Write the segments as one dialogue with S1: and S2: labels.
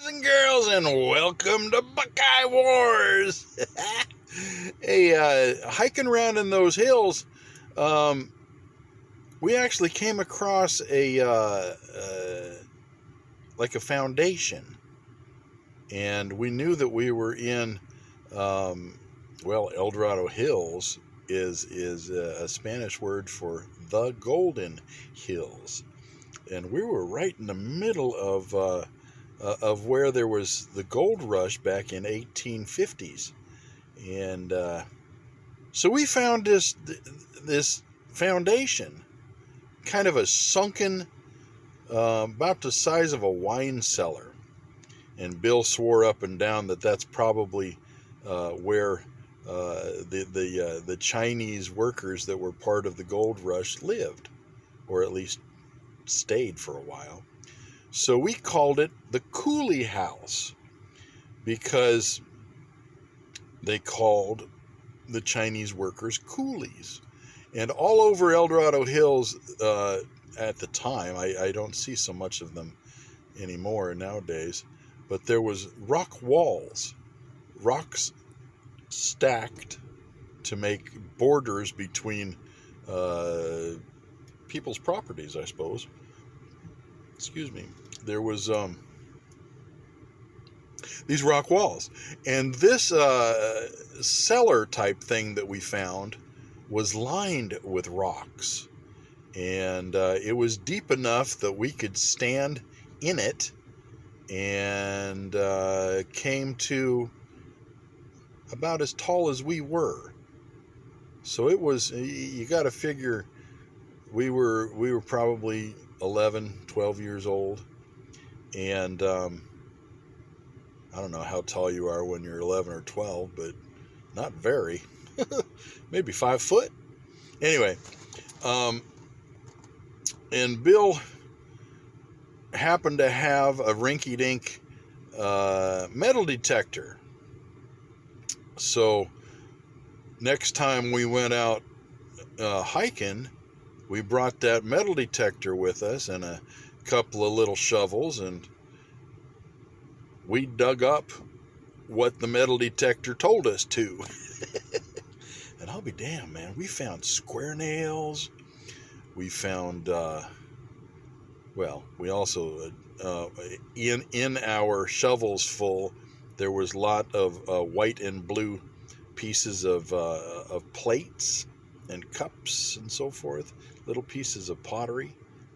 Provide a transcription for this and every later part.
S1: and girls, and welcome to Buckeye Wars. Hey, hiking around in those hills, we actually came across like a foundation, and we knew that we were in, El Dorado Hills is a Spanish word for the Golden Hills, and we were right in the middle of where there was the gold rush back in 1850s. And so we found this foundation, kind of a sunken, about the size of a wine cellar. And Bill swore up and down that that's probably where the Chinese workers that were part of the gold rush lived, or at least stayed for a while. So we called it the Coolie house because they called the Chinese workers coolies. And all over El Dorado Hills at the time, I don't see so much of them anymore nowadays, but there was rock walls, rocks stacked to make borders between people's properties, I suppose. Excuse me. There was these rock walls, and this cellar type thing that we found was lined with rocks, and it was deep enough that we could stand in it, and came to about as tall as we were. So it was, you got to figure, we were probably 11, 12 years old. And I don't know how tall you are when you're 11 or 12, but not very. Maybe 5 foot. Anyway, and Bill happened to have a rinky-dink metal detector. So next time we went out hiking, we brought that metal detector with us and a couple of little shovels, and we dug up what the metal detector told us to. And I'll be damned, man, we found square nails. We found we also in our shovels full, there was a lot of white and blue pieces of plates and cups and so forth, little pieces of pottery.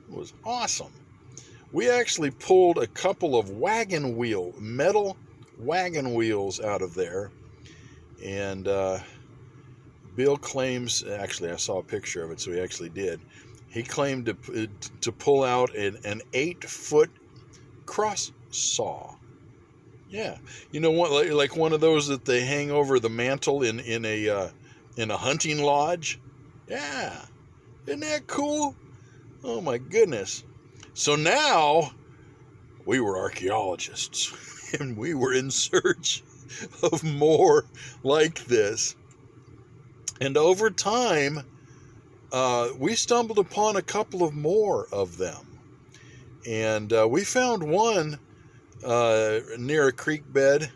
S1: It was awesome. We actually pulled a couple of metal wagon wheels out of there, and Bill claims, actually I saw a picture of it, so he actually did. He claimed to pull out an 8-foot cross saw. Yeah, you know what, like one of those that they hang over the mantle in a hunting lodge. Yeah, isn't that cool? Oh my goodness. So now we were archaeologists, and we were in search of more like this. And over time, we stumbled upon a couple of more of them. And we found one near a creek bed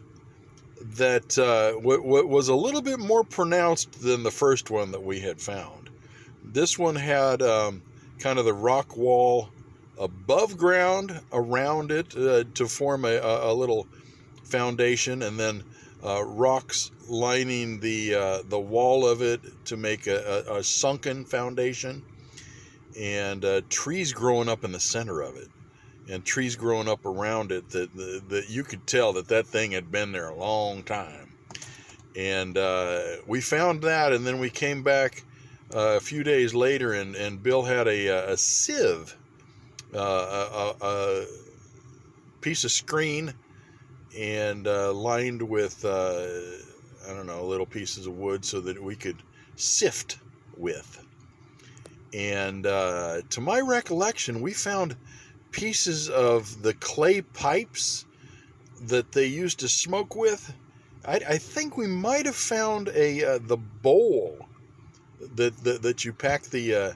S1: that was a little bit more pronounced than the first one that we had found. This one had kind of the rock wall above ground around it to form a little foundation, and then rocks lining the wall of it to make a sunken foundation, and trees growing up in the center of it, and trees growing up around it that you could tell that thing had been there a long time. And we found that, and then we came back a few days later, and Bill had a sieve, a piece of screen, and lined with little pieces of wood so that we could sift with. And to my recollection, we found pieces of the clay pipes that they used to smoke with. I think we might have found the bowl that you pack the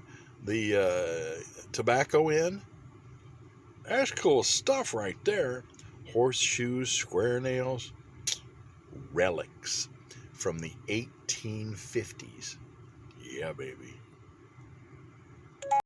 S1: tobacco in. That's cool stuff right there. horseshoes, square nails, relics from the 1850s. Yeah, baby.